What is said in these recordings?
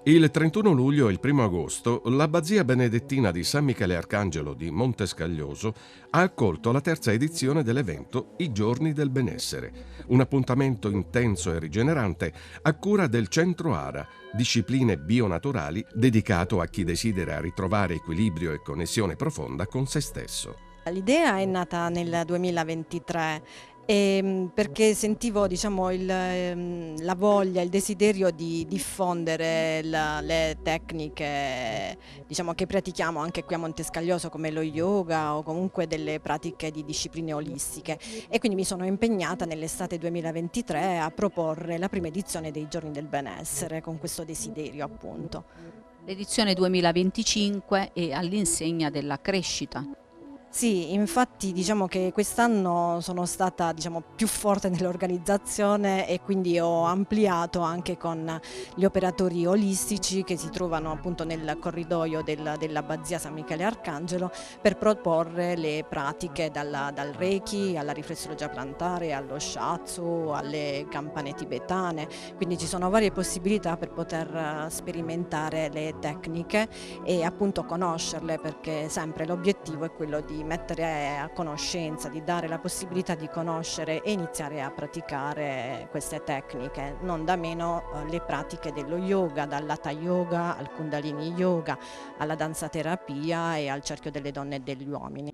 Il 31 luglio e il 1 agosto l'Abbazia Benedettina di San Michele Arcangelo di Montescaglioso ha accolto la terza edizione dell'evento I Giorni del Benessere, un appuntamento intenso e rigenerante a cura del Centro ARA, discipline bionaturali dedicato a chi desidera ritrovare equilibrio e connessione profonda con se stesso. L'idea è nata nel 2023 perché sentivo la voglia, il desiderio di diffondere le tecniche che pratichiamo anche qui a Montescaglioso, come lo yoga o comunque delle pratiche di discipline olistiche, e quindi mi sono impegnata nell'estate 2023 a proporre la prima edizione dei Giorni del Benessere con questo desiderio, appunto. L'edizione 2025 è all'insegna della crescita. Sì, infatti che quest'anno sono stata più forte nell'organizzazione e quindi ho ampliato anche con gli operatori olistici che si trovano appunto nel corridoio dell'Abbazia San Michele Arcangelo per proporre le pratiche dal Reiki alla riflessologia plantare, allo Shiatsu, alle campane tibetane, quindi ci sono varie possibilità per poter sperimentare le tecniche e appunto conoscerle, perché sempre l'obiettivo è quello di mettere a conoscenza, di dare la possibilità di conoscere e iniziare a praticare queste tecniche, non da meno le pratiche dello yoga, dall'hatha yoga al kundalini yoga, alla danzaterapia e al cerchio delle donne e degli uomini.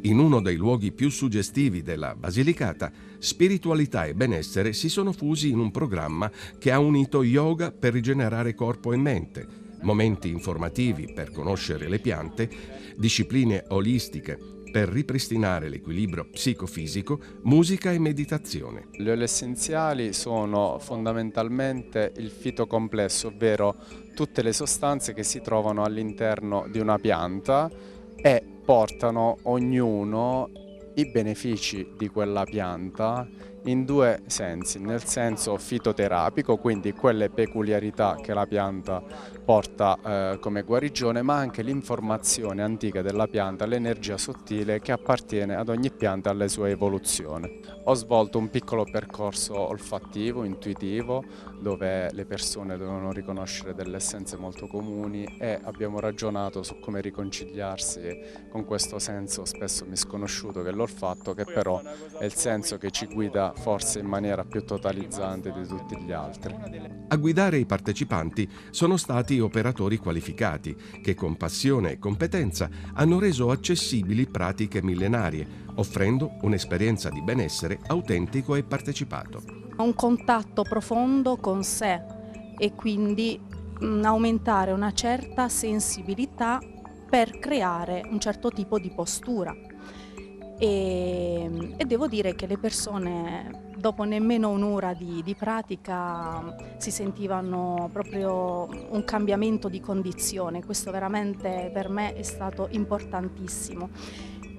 In uno dei luoghi più suggestivi della Basilicata, spiritualità e benessere si sono fusi in un programma che ha unito yoga per rigenerare corpo e mente, momenti informativi per conoscere le piante, discipline olistiche per ripristinare l'equilibrio psicofisico, musica e meditazione. Le oli essenziali sono fondamentalmente il fitocomplesso, ovvero tutte le sostanze che si trovano all'interno di una pianta e portano ognuno i benefici di quella pianta in due sensi: nel senso fitoterapico, quindi quelle peculiarità che la pianta porta come guarigione, ma anche l'informazione antica della pianta, l'energia sottile che appartiene ad ogni pianta alla sua evoluzione. Ho svolto un piccolo percorso olfattivo, intuitivo, dove le persone dovevano riconoscere delle essenze molto comuni e abbiamo ragionato su come riconciliarsi con questo senso spesso misconosciuto che è l'olfatto, che però è il senso che ci guida forse in maniera più totalizzante di tutti gli altri. A guidare i partecipanti sono stati operatori qualificati che con passione e competenza hanno reso accessibili pratiche millenarie, offrendo un'esperienza di benessere autentico e partecipato. Un contatto profondo con sé e quindi aumentare una certa sensibilità per creare un certo tipo di postura. E devo dire che le persone dopo nemmeno un'ora di pratica si sentivano proprio un cambiamento di condizione. Questo veramente per me è stato importantissimo.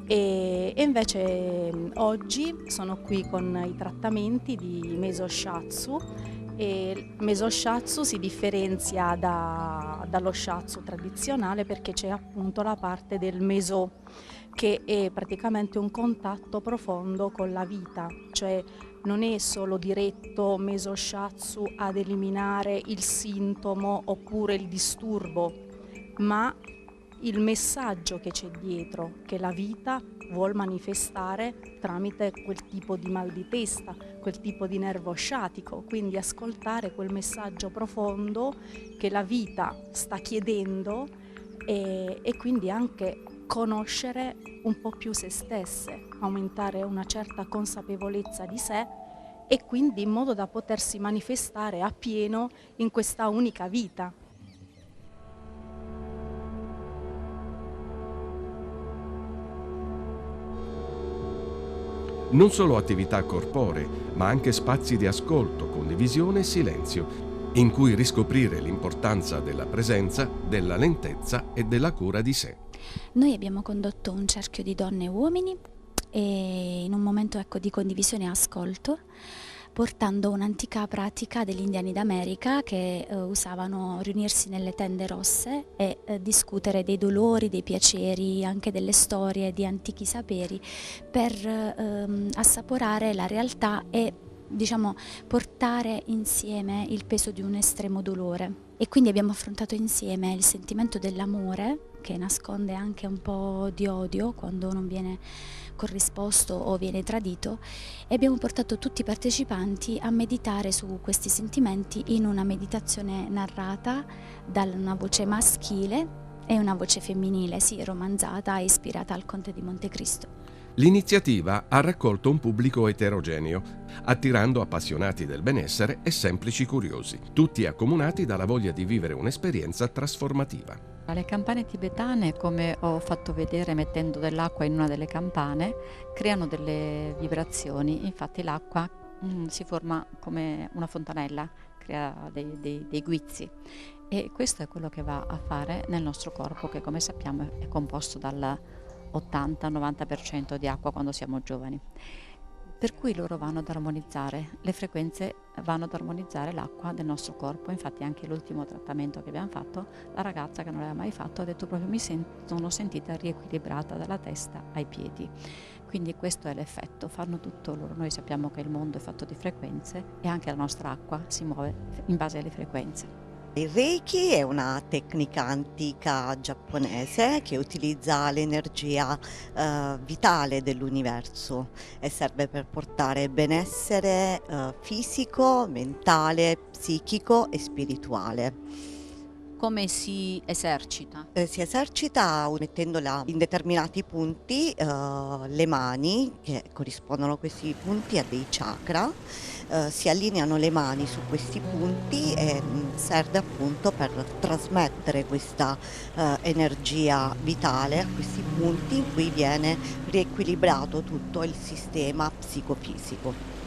E invece oggi sono qui con i trattamenti di Meso Shiatsu. E Meso Shiatsu si differenzia dallo Shiatsu tradizionale perché c'è appunto la parte del Meso, che è praticamente un contatto profondo con la vita, cioè non è solo diretto Meso Shiatsu ad eliminare il sintomo oppure il disturbo, ma il messaggio che c'è dietro, che la vita vuol manifestare tramite quel tipo di mal di testa, quel tipo di nervo sciatico, quindi ascoltare quel messaggio profondo che la vita sta chiedendo e quindi anche conoscere un po' più se stesse, aumentare una certa consapevolezza di sé e quindi in modo da potersi manifestare appieno in questa unica vita. Non solo attività corporee, ma anche spazi di ascolto, condivisione e silenzio, in cui riscoprire l'importanza della presenza, della lentezza e della cura di sé. Noi abbiamo condotto un cerchio di donne e uomini e in un momento di condivisione e ascolto, portando un'antica pratica degli indiani d'America che usavano riunirsi nelle tende rosse e discutere dei dolori, dei piaceri, anche delle storie, di antichi saperi, per assaporare la realtà e portare insieme il peso di un estremo dolore. E quindi abbiamo affrontato insieme il sentimento dell'amore, che nasconde anche un po' di odio quando non viene corrisposto o viene tradito, e abbiamo portato tutti i partecipanti a meditare su questi sentimenti in una meditazione narrata da una voce maschile e una voce femminile, sì, romanzata e ispirata al Conte di Montecristo. L'iniziativa ha raccolto un pubblico eterogeneo, attirando appassionati del benessere e semplici curiosi, tutti accomunati dalla voglia di vivere un'esperienza trasformativa. Le campane tibetane, come ho fatto vedere mettendo dell'acqua in una delle campane, creano delle vibrazioni. Infatti l'acqua si forma come una fontanella, crea dei guizzi, e questo è quello che va a fare nel nostro corpo, che come sappiamo è composto dal 80-90% di acqua quando siamo giovani. Per cui loro vanno ad armonizzare, le frequenze vanno ad armonizzare l'acqua del nostro corpo. Infatti anche l'ultimo trattamento che abbiamo fatto, la ragazza che non l'aveva mai fatto ha detto proprio: mi sono sentita riequilibrata dalla testa ai piedi. Quindi questo è l'effetto, fanno tutto loro. Noi sappiamo che il mondo è fatto di frequenze e anche la nostra acqua si muove in base alle frequenze. Il Reiki è una tecnica antica giapponese che utilizza l'energia vitale dell'universo e serve per portare benessere fisico, mentale, psichico e spirituale. Come si esercita? Si esercita mettendola in determinati punti, le mani che corrispondono a questi punti a dei chakra, si allineano le mani su questi punti e serve appunto per trasmettere questa energia vitale a questi punti in cui viene riequilibrato tutto il sistema psicofisico.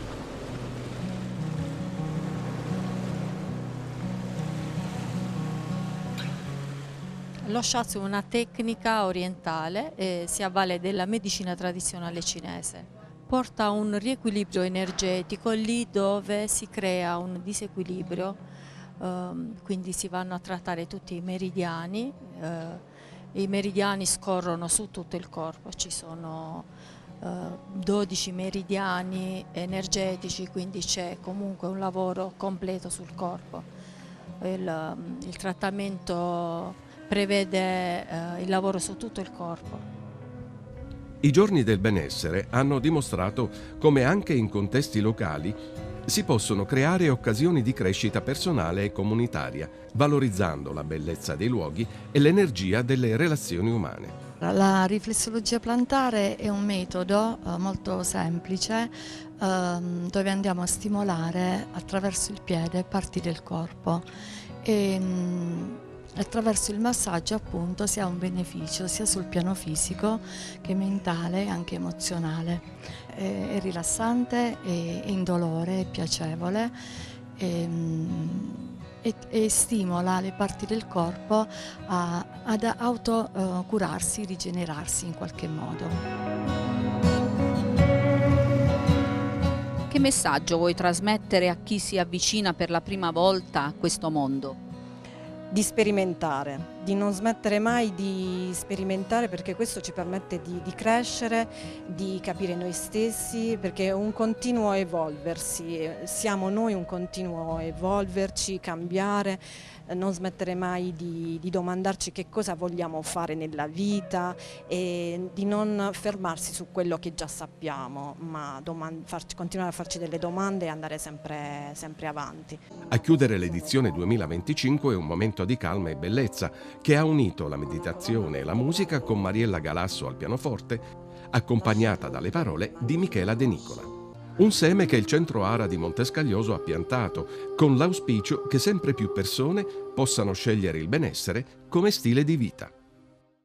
Lo shiatsu è una tecnica orientale e si avvale della medicina tradizionale cinese. Porta un riequilibrio energetico lì dove si crea un disequilibrio, quindi si vanno a trattare tutti i meridiani. I meridiani scorrono su tutto il corpo, ci sono 12 meridiani energetici, quindi c'è comunque un lavoro completo sul corpo. Il trattamento prevede il lavoro su tutto il corpo. I giorni del benessere hanno dimostrato come anche in contesti locali si possono creare occasioni di crescita personale e comunitaria, valorizzando la bellezza dei luoghi e l'energia delle relazioni umane. La riflessologia plantare è un metodo molto semplice dove andiamo a stimolare attraverso il piede parti del corpo e attraverso il massaggio appunto si ha un beneficio sia sul piano fisico che mentale e anche emozionale. È rilassante, è indolore, è piacevole e stimola le parti del corpo ad autocurarsi, rigenerarsi in qualche modo. Che messaggio vuoi trasmettere a chi si avvicina per la prima volta a questo mondo? Di sperimentare, di non smettere mai di sperimentare, perché questo ci permette di crescere, di capire noi stessi, perché è un continuo evolversi, siamo noi un continuo evolverci, cambiare, non smettere mai di domandarci che cosa vogliamo fare nella vita e di non fermarsi su quello che già sappiamo, ma continuare a farci delle domande e andare sempre avanti. A chiudere l'edizione 2025 è un momento di calma e bellezza che ha unito la meditazione e la musica con Mariella Galasso al pianoforte, accompagnata dalle parole di Michela De Nicola. Un seme che il Centro Ara di Montescaglioso ha piantato, con l'auspicio che sempre più persone possano scegliere il benessere come stile di vita.